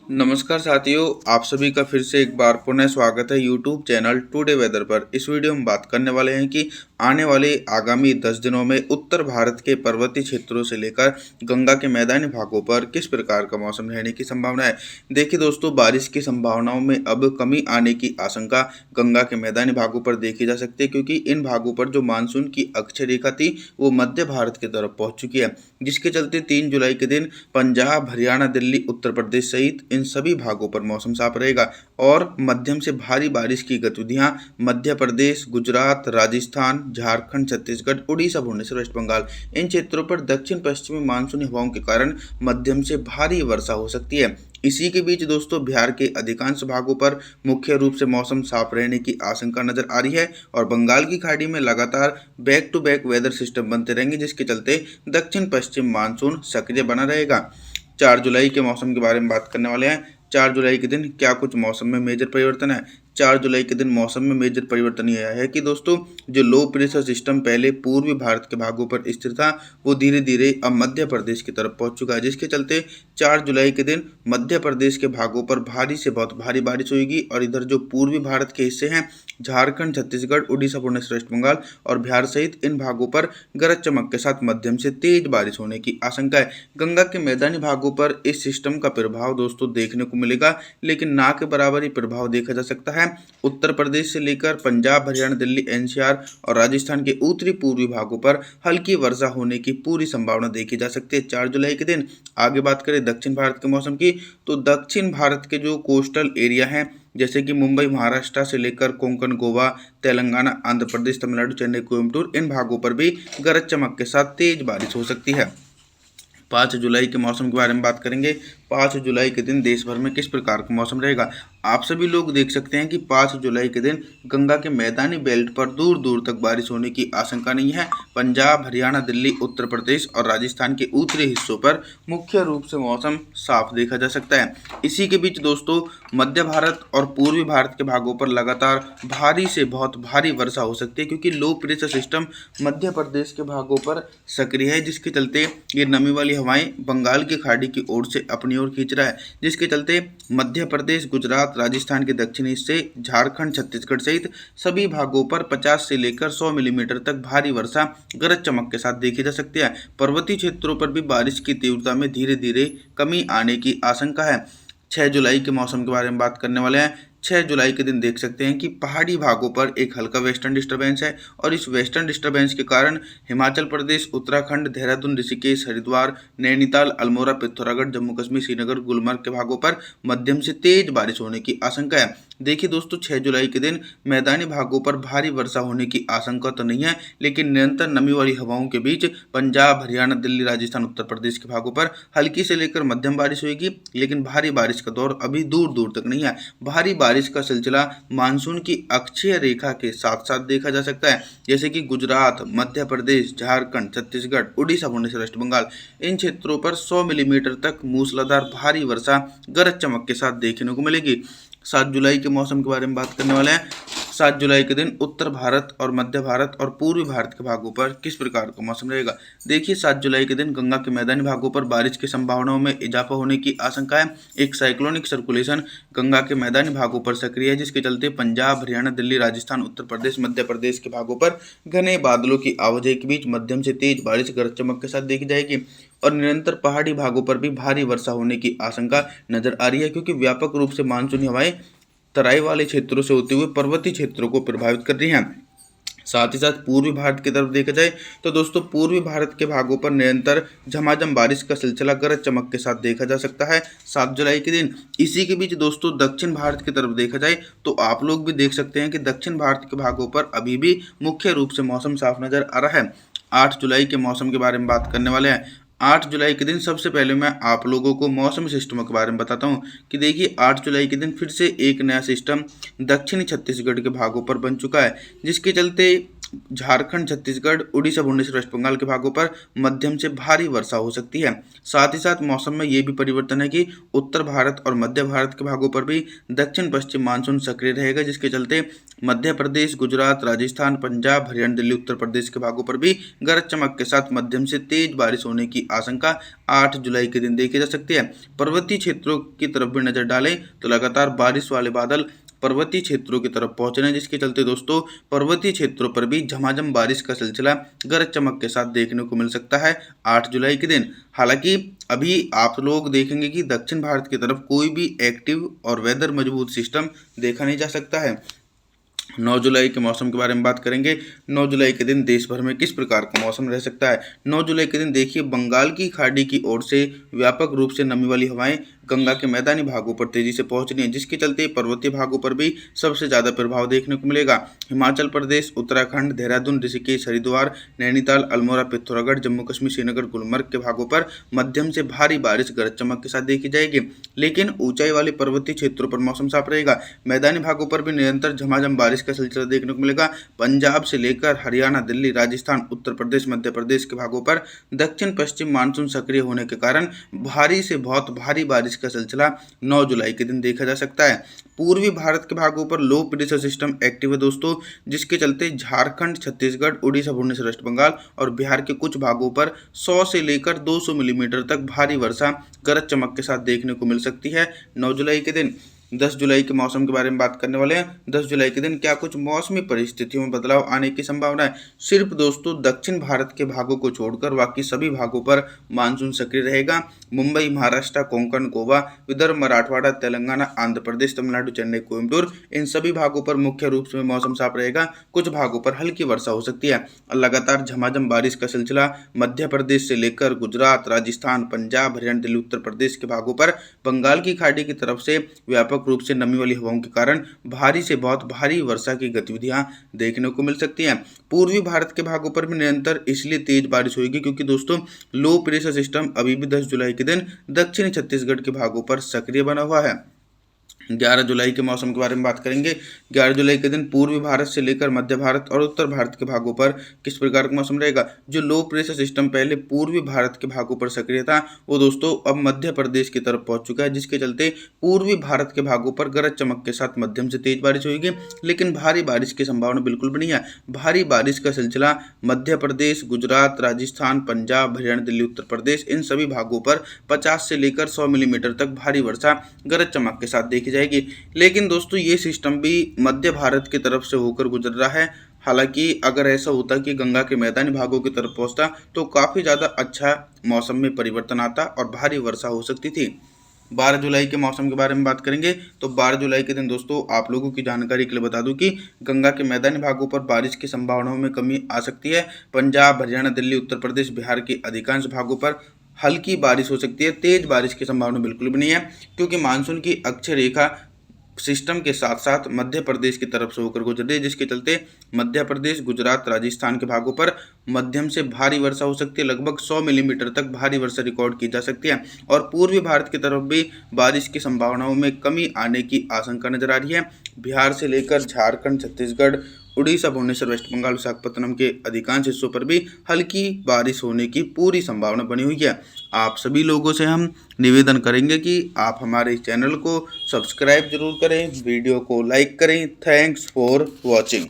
नमस्कार साथियों, आप सभी का फिर से एक बार पुनः स्वागत है यूट्यूब चैनल टुडे वेदर पर। इस वीडियो में बात करने वाले हैं कि आने वाले आगामी 10 दिनों में उत्तर भारत के पर्वतीय क्षेत्रों से लेकर गंगा के मैदानी भागों पर किस प्रकार का मौसम रहने की संभावना है। देखिए दोस्तों, बारिश की संभावनाओं में अब कमी आने की आशंका गंगा के मैदानी भागों पर देखी जा सकती है, क्योंकि इन भागों पर जो मानसून की अक्षय रेखा थी वो मध्य भारत की तरफ पहुंच चुकी है, जिसके चलते 3 जुलाई के दिन पंजाब, हरियाणा, दिल्ली, उत्तर प्रदेश सहित इन सभी भागों पर मौसम साफ रहेगा और मध्यम से भारी बारिश की गतिविधियां मध्य प्रदेश, गुजरात, राजस्थान, झारखंड, छत्तीसगढ़, उड़ीसा, भुवनेश्वर, वेस्ट बंगाल इन क्षेत्रों पर दक्षिण पश्चिमी मानसूनी हवाओं के कारण मध्यम से भारी वर्षा हो सकती है। इसी के बीच दोस्तों, बिहार के अधिकांश भागों पर मुख्य रूप से मौसम साफ रहने की आशंका नजर आ रही है और बंगाल की खाड़ी में लगातार back to back weather system बनते रहेंगे, जिसके चलते दक्षिण पश्चिम मानसून सक्रिय बना रहेगा। 4 जुलाई के मौसम के बारे में बात करने वाले हैं। 4 जुलाई के दिन क्या कुछ मौसम में मेजर परिवर्तन है। 4 जुलाई के दिन मौसम में मेजर परिवर्तन यह है कि दोस्तों, जो लो प्रेशर सिस्टम पहले पूर्वी भारत के भागों पर स्थिर था वो धीरे धीरे अब मध्य प्रदेश की तरफ पहुंच चुका है, जिसके चलते 4 जुलाई के दिन मध्य प्रदेश के भागों पर भारी से बहुत भारी बारिश होगी और इधर जो पूर्वी भारत के हिस्से हैं झारखंड, छत्तीसगढ़, उड़ीसा, भुवनेश्वर, वेस्ट बंगाल और बिहार सहित इन भागों पर गरज चमक के साथ मध्यम से तेज बारिश होने की आशंका है। गंगा के मैदानी भागों पर इस सिस्टम का प्रभाव दोस्तों देखने को मिलेगा, लेकिन ना के बराबर ही प्रभाव देखा जा सकता है उत्तर प्रदेश से लेकर पंजाब, हरियाणा, दिल्ली, एनसीआर और राजस्थान के उत्तरी पूर्वी भागों पर हल्की वर्षा होने की पूरी संभावना देखी जा सकती है 4 जुलाई के दिन। आगे बात करें दक्षिण भारत के मौसम की, तो दक्षिण भारत के जो कोस्टल एरिया हैं जैसे कि मुंबई, महाराष्ट्र से लेकर कोंकण, गोवा, तेलंगाना, आंध्र प्रदेश, तमिलनाडु, चेन्नई, कोयम्बटूर इन भागों पर भी गरज चमक के साथ तेज बारिश हो सकती है। 5 जुलाई के मौसम के बारे में बात करेंगे। 5 जुलाई के दिन देश भर में किस प्रकार का मौसम रहेगा। आप सभी लोग देख सकते हैं कि 5 जुलाई के दिन गंगा के मैदानी बेल्ट पर दूर दूर तक बारिश होने की आशंका नहीं है। पंजाब, हरियाणा, दिल्ली, उत्तर प्रदेश और राजस्थान के उत्तरी हिस्सों पर मुख्य रूप से मौसम साफ देखा जा सकता है। इसी के बीच दोस्तों, मध्य भारत और पूर्वी भारत के भागों पर लगातार भारी से बहुत भारी वर्षा हो सकती है, क्योंकि low pressure system Madhya Pradesh के भागों पर सक्रिय है, जिसके चलते ये नमी वाली हवाएं बंगाल की खाड़ी की ओर से अपनी ओर खींच रहा है, जिसके चलते मध्य प्रदेश, गुजरात, राजस्थान के दक्षिणी हिस्से, झारखंड, छत्तीसगढ़ सहित सभी भागों पर 50 से लेकर 100 मिलीमीटर तक भारी वर्षा गरज चमक के साथ देखी जा सकती है। पर्वतीय क्षेत्रों पर भी बारिश की तीव्रता में धीरे धीरे कमी आने की आशंका है। 6 जुलाई के मौसम के बारे में बात करने वाले हैं। 6 जुलाई के दिन देख सकते हैं कि पहाड़ी भागों पर एक हल्का वेस्टर्न डिस्टर्बेंस है और इस वेस्टर्न डिस्टर्बेंस के कारण हिमाचल प्रदेश, उत्तराखंड, देहरादून, ऋषिकेश, हरिद्वार, नैनीताल, अल्मोड़ा, पिथौरागढ़, जम्मू कश्मीर, श्रीनगर, गुलमर्ग के भागों पर मध्यम से तेज बारिश होने की आशंका है। देखिए दोस्तों, 6 जुलाई के दिन मैदानी भागों पर भारी वर्षा होने की आशंका तो नहीं है, लेकिन निरंतर नमी वाली हवाओं के बीच पंजाब, हरियाणा, दिल्ली, राजस्थान, उत्तर प्रदेश के भागों पर हल्की से लेकर मध्यम बारिश होगी, लेकिन भारी बारिश का दौर अभी दूर दूर तक नहीं है। भारी बारिश का सिलसिला मानसून की अक्षीय रेखा के साथ साथ देखा जा सकता है, जैसे कि गुजरात, मध्य प्रदेश, झारखंड, छत्तीसगढ़, उड़ीसा, भुवनेश्वर, वेस्ट बंगाल इन क्षेत्रों पर 100 मिलीमीटर तक मूसलाधार भारी वर्षा गरज चमक के साथ देखने को मिलेगी। 7 जुलाई के मौसम के बारे में बात करने वाले हैं। 7 जुलाई के दिन उत्तर भारत और मध्य भारत और पूर्वी भारत के भागों पर किस प्रकार का मौसम रहेगा। देखिए, 7 जुलाई के दिन गंगा के मैदानी भागों पर बारिश की संभावनाओं में इजाफा होने की आशंका है। एक साइक्लोनिक सर्कुलेशन गंगा के मैदानी भागों पर सक्रिय है, जिसके चलते पंजाब, हरियाणा, दिल्ली, राजस्थान, उत्तर प्रदेश, मध्य प्रदेश के भागों पर घने बादलों की आवाजाही के बीच मध्यम से तेज बारिश गरज चमक के साथ देखी जाएगी और निरंतर पहाड़ी भागों पर भी भारी वर्षा होने की आशंका नजर आ रही है, क्योंकि व्यापक रूप से मानसूनी हवाएं तराई वाले क्षेत्रों से होते हुए पर्वतीय क्षेत्रों को प्रभावित कर रही हैं। साथ ही साथ पूर्वी भारत की तरफ देखा जाए तो दोस्तों, पूर्वी भारत के भागों पर निरंतर झमाझम बारिश का सिलसिला गरज चमक के साथ देखा जा सकता है 7 जुलाई के दिन। इसी के बीच दोस्तों, दक्षिण भारत की तरफ देखा जाए तो आप लोग भी देख सकते हैं कि दक्षिण भारत के भागों पर अभी भी मुख्य रूप से मौसम साफ नजर आ रहा है। 8 जुलाई के मौसम के बारे में बात करने वाले हैं। 8 जुलाई के दिन सबसे पहले मैं आप लोगों को मौसम सिस्टमों के बारे में बताता हूं कि देखिए, 8 जुलाई के दिन फिर से एक नया सिस्टम दक्षिणी छत्तीसगढ़ के भागों पर बन चुका है, जिसके चलते झारखंड, छत्तीसगढ़, उड़ीसा, भुवनेश्वर, वेस्ट बंगाल के भागों पर मध्यम से भारी वर्षा हो सकती है। साथ ही साथ मौसम में ये भी परिवर्तन है कि उत्तर भारत और मध्य भारत के भागों पर भी दक्षिण पश्चिम मानसून सक्रिय रहेगा, जिसके चलते मध्य प्रदेश, गुजरात, राजस्थान, पंजाब, हरियाणा, दिल्ली, उत्तर प्रदेश के भागों पर भी गरज चमक के साथ मध्यम से तेज बारिश होने की आशंका 8 जुलाई के दिन देखी जा सकती है। पर्वतीय क्षेत्रों की तरफ भी नजर डालें तो लगातार बारिश वाले बादल पर्वतीय क्षेत्रों की तरफ पहुंच रहे हैं, जिसके चलते दोस्तों पर्वतीय क्षेत्रों पर भी झमाझम बारिश का सिलसिला गरज चमक के साथ देखने को मिल सकता है 8 जुलाई के दिन। हालांकि अभी आप लोग देखेंगे कि दक्षिण भारत की तरफ कोई भी एक्टिव और वेदर मजबूत सिस्टम देखा नहीं जा सकता है। 9 जुलाई के मौसम के बारे में बात करेंगे। 9 जुलाई के दिन देश भर में किस प्रकार का मौसम रह सकता है। 9 जुलाई के दिन देखिए, बंगाल की खाड़ी की ओर से व्यापक रूप से नमी वाली हवाएं गंगा के मैदानी भागों पर तेजी से पहुंच रही हैं, जिसके चलते पर्वतीय भागों पर भी सबसे ज़्यादा प्रभाव देखने को मिलेगा। हिमाचल प्रदेश, उत्तराखंड, देहरादून, ऋषिकेश, हरिद्वार, नैनीताल, अल्मोड़ा, पिथौरागढ़, जम्मू कश्मीर, श्रीनगर, गुलमर्ग के भागों पर मध्यम से भारी बारिश गरज चमक के साथ देखी जाएगी। लेकिन ऊंचाई वाले पर्वतीय क्षेत्रों पर मौसम साफ रहेगा। मैदानी भागों पर भी निरंतर झमाझम बारिश का सिलसिला देखने को मिलेगा। पंजाब से लेकर हरियाणा, दिल्ली, राजस्थान, उत्तर प्रदेश, मध्य प्रदेश के भागों पर दक्षिण पश्चिम मानसून सक्रिय होने के कारण भारी से बहुत भारी बारिश का सिलसिला 9 जुलाई के दिन देखा जा सकता है। पूर्वी भारत के भागों पर लो प्रेशर सिस्टम एक्टिव है दोस्तों, जिसके चलते झारखंड, छत्तीसगढ़, उड़ीसा, भुवनेश्वर, वेस्ट बंगाल और बिहार के कुछ भागों पर 100 से लेकर 200 मिलीमीटर तक भारी वर्षा गरज चमक के साथ देखने को मिल सकती है 9 जुलाई के दिन। 10 जुलाई के मौसम के बारे में बात करने वाले हैं। 10 जुलाई के दिन क्या कुछ मौसमी परिस्थितियों में बदलाव आने की संभावना है। सिर्फ दोस्तों दक्षिण भारत के भागों को छोड़कर बाकी सभी भागों पर मानसून सक्रिय रहेगा। मुंबई, महाराष्ट्र, कोंकण, गोवा, विदर्भ, मराठवाड़ा, तेलंगाना, आंध्र प्रदेश, तमिलनाडु, चेन्नई, कोयम्बटूर, इन सभी भागों पर मुख्य रूप से मौसम साफ रहेगा। कुछ भागों पर हल्की वर्षा हो सकती है। लगातार झमाझम बारिश का सिलसिला मध्य प्रदेश से लेकर गुजरात, राजस्थान, पंजाब, हरियाणा, दिल्ली, उत्तर प्रदेश के भागों पर बंगाल की खाड़ी की तरफ से व्यापक रूप से नमी वाली हवाओं के कारण भारी से बहुत भारी वर्षा की गतिविधियां देखने को मिल सकती हैं। पूर्वी भारत के भागों पर भी निरंतर इसलिए तेज बारिश होगी क्योंकि दोस्तों लो प्रेशर सिस्टम अभी भी 10 जुलाई के दिन दक्षिणी छत्तीसगढ़ के भागों पर सक्रिय बना हुआ है। 11 जुलाई के मौसम के बारे में बात करेंगे। 11 जुलाई के दिन पूर्वी भारत से लेकर मध्य भारत और उत्तर भारत के भागों पर किस प्रकार का मौसम रहेगा। जो लो प्रेशर सिस्टम पहले पूर्वी भारत के भागों पर सक्रिय था, वो दोस्तों अब मध्य प्रदेश की तरफ पहुंच चुका है, जिसके चलते पूर्वी भारत के भागों पर गरज चमक के साथ मध्यम से तेज बारिश होगी, लेकिन भारी बारिश की संभावना बिल्कुल भी नहीं है। भारी बारिश का सिलसिला मध्य प्रदेश, गुजरात, राजस्थान, पंजाब, हरियाणा, दिल्ली, उत्तर प्रदेश, इन सभी भागों पर 50 से लेकर 100 मिलीमीटर तक भारी वर्षा गरज चमक के साथ देखी जाएगी। लेकिन दोस्तों ये सिस्टम भी मध्य भारत की तरफ से होकर गुजर रहा है। हालांकि अगर ऐसा होता कि गंगा के मैदानी भागों की तरफ पहुंचता तो काफ़ी ज़्यादा अच्छा मौसम में परिवर्तन आता और भारी वर्षा हो सकती थी। 12 जुलाई के मौसम के बारे में बात करेंगे तो 12 जुलाई के दिन दोस्तों आप लोगों की जानकारी के लिए बता दूं कि गंगा के मैदानी भागों पर बारिश की संभावनाओं में कमी आ सकती है। पंजाब, हरियाणा, दिल्ली, उत्तर प्रदेश, बिहार के अधिकांश भागों पर हल्की बारिश हो सकती है। तेज बारिश की संभावना बिल्कुल भी नहीं है, क्योंकि मानसून की अक्षय रेखा सिस्टम के साथ साथ मध्य प्रदेश की तरफ से होकर गुजर रही है, जिसके चलते मध्य प्रदेश, गुजरात, राजस्थान के भागों पर मध्यम से भारी वर्षा हो सकती है। लगभग 100 मिलीमीटर तक भारी वर्षा रिकॉर्ड की जा सकती है और पूर्वी भारत की तरफ भी बारिश की संभावनाओं में कमी आने की आशंका नजर आ रही है। बिहार से लेकर झारखंड, छत्तीसगढ़, उड़ीसा, भुवनेश्वर, वेस्ट बंगाल, विशाखापत्तनम के अधिकांश हिस्सों पर भी हल्की बारिश होने की पूरी संभावना बनी हुई है। आप सभी लोगों से हम निवेदन करेंगे कि आप हमारे चैनल को सब्सक्राइब जरूर करें, वीडियो को लाइक करें। Thanks for watching.